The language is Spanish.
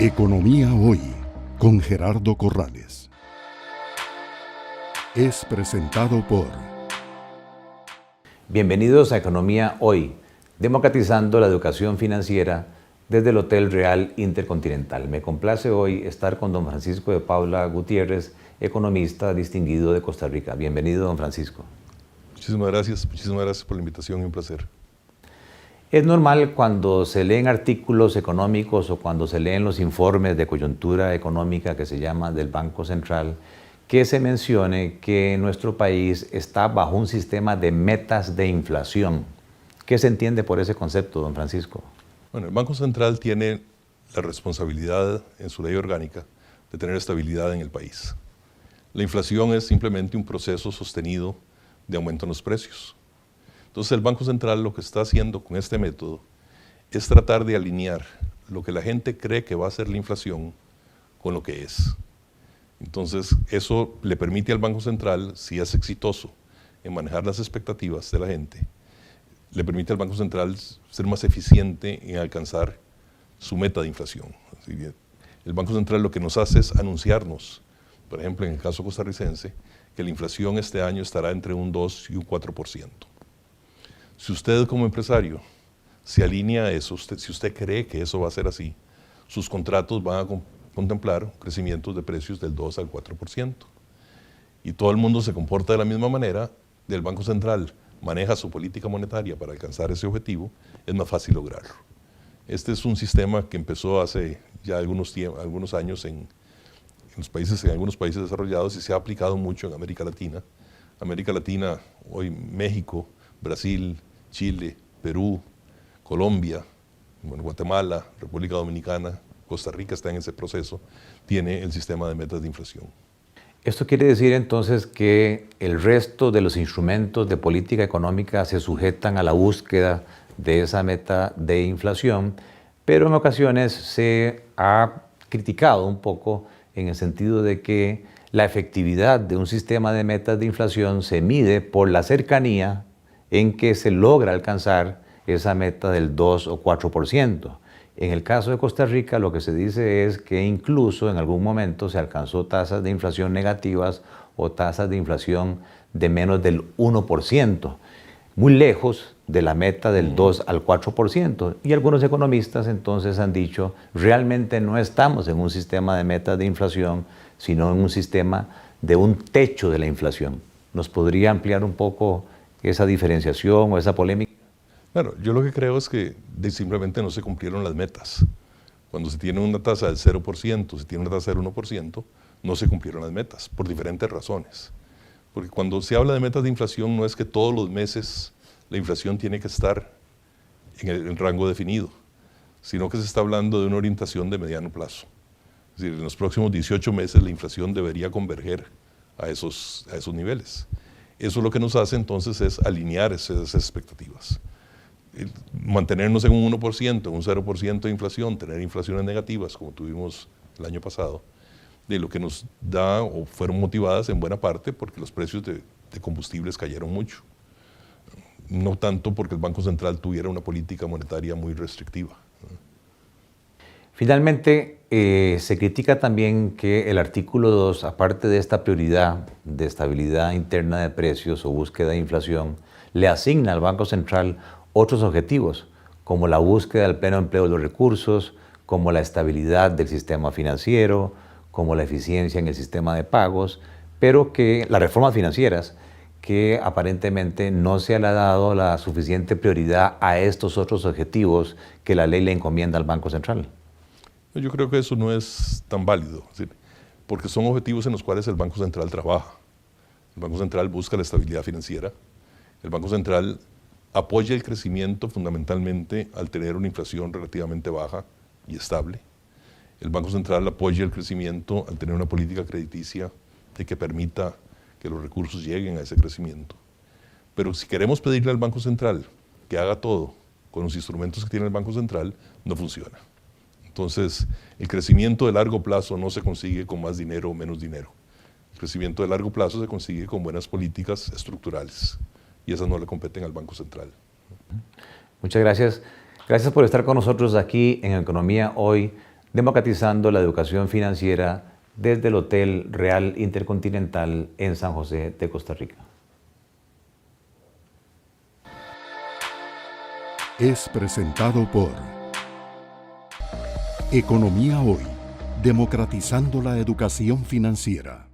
Economía Hoy, con Gerardo Corrales. Es presentado por... Bienvenidos a Economía Hoy, democratizando la educación financiera desde el Hotel Real Intercontinental. Me complace hoy estar con don Francisco de Paula Gutiérrez, economista distinguido de Costa Rica. Bienvenido, don Francisco. Muchísimas gracias por la invitación y un placer. Es normal cuando se leen artículos económicos o cuando se leen los informes de coyuntura económica que se llama del Banco Central, que se mencione que nuestro país está bajo un sistema de metas de inflación. ¿Qué se entiende por ese concepto, don Francisco? Bueno, el Banco Central tiene la responsabilidad en su ley orgánica de tener estabilidad en el país. La inflación es simplemente un proceso sostenido de aumento en los precios. Entonces el Banco Central lo que está haciendo con este método es tratar de alinear lo que la gente cree que va a ser la inflación con lo que es. Entonces eso le permite al Banco Central, si es exitoso en manejar las expectativas de la gente, le permite al Banco Central ser más eficiente en alcanzar su meta de inflación. Así que el Banco Central lo que nos hace es anunciarnos, por ejemplo en el caso costarricense, que la inflación este año estará entre un 2 y un 4%. Si usted como empresario se alinea a eso, si usted cree que eso va a ser así, sus contratos van a contemplar crecimientos de precios del 2 al 4%. Y todo el mundo se comporta de la misma manera, el Banco Central maneja su política monetaria para alcanzar ese objetivo, es más fácil lograrlo. Este es un sistema que empezó hace ya algunos años en algunos países desarrollados y se ha aplicado mucho en América Latina. América Latina, hoy México, Brasil, Chile, Perú, Colombia, Guatemala, República Dominicana, Costa Rica está en ese proceso, tiene el sistema de metas de inflación. Esto quiere decir entonces que el resto de los instrumentos de política económica se sujetan a la búsqueda de esa meta de inflación, pero en ocasiones se ha criticado un poco en el sentido de que la efectividad de un sistema de metas de inflación se mide por la cercanía en que se logra alcanzar esa meta del 2 o 4%. En el caso de Costa Rica, lo que se dice es que incluso en algún momento se alcanzó tasas de inflación negativas o tasas de inflación de menos del 1%, muy lejos de la meta del 2 al 4%. Y algunos economistas entonces han dicho, realmente no estamos en un sistema de metas de inflación, sino en un sistema de un techo de la inflación. ¿Nos podría ampliar un poco esa diferenciación o esa polémica? Claro, yo lo que creo es que simplemente no se cumplieron las metas. Cuando se tiene una tasa del 0%, se tiene una tasa del 1%, no se cumplieron las metas, por diferentes razones. Porque cuando se habla de metas de inflación, no es que todos los meses la inflación tiene que estar en el rango definido, sino que se está hablando de una orientación de mediano plazo. Es decir, en los próximos 18 meses la inflación debería converger a esos niveles. Eso lo que nos hace entonces es alinear esas expectativas. Mantenernos en un 1%, en un 0% de inflación, tener inflaciones negativas como tuvimos el año pasado, de lo que nos da o fueron motivadas en buena parte porque los precios de combustibles cayeron mucho. No tanto porque el Banco Central tuviera una política monetaria muy restrictiva. Finalmente, se critica también que el artículo 2, aparte de esta prioridad de estabilidad interna de precios o búsqueda de inflación, le asigna al Banco Central otros objetivos, como la búsqueda del pleno empleo de los recursos, como la estabilidad del sistema financiero, como la eficiencia en el sistema de pagos, pero que las reformas financieras, que aparentemente no se le ha dado la suficiente prioridad a estos otros objetivos que la ley le encomienda al Banco Central. Yo creo que eso no es tan válido, porque son objetivos en los cuales el Banco Central trabaja. El Banco Central busca la estabilidad financiera. El Banco Central apoya el crecimiento fundamentalmente al tener una inflación relativamente baja y estable. El Banco Central apoya el crecimiento al tener una política crediticia que permita que los recursos lleguen a ese crecimiento. Pero si queremos pedirle al Banco Central que haga todo con los instrumentos que tiene el Banco Central, no funciona. Entonces, el crecimiento de largo plazo no se consigue con más dinero o menos dinero. El crecimiento de largo plazo se consigue con buenas políticas estructurales y esas no le competen al Banco Central. Muchas gracias. Gracias por estar con nosotros aquí en Economía Hoy, democratizando la educación financiera desde el Hotel Real Intercontinental en San José de Costa Rica. Es presentado por Economía Hoy, democratizando la educación financiera.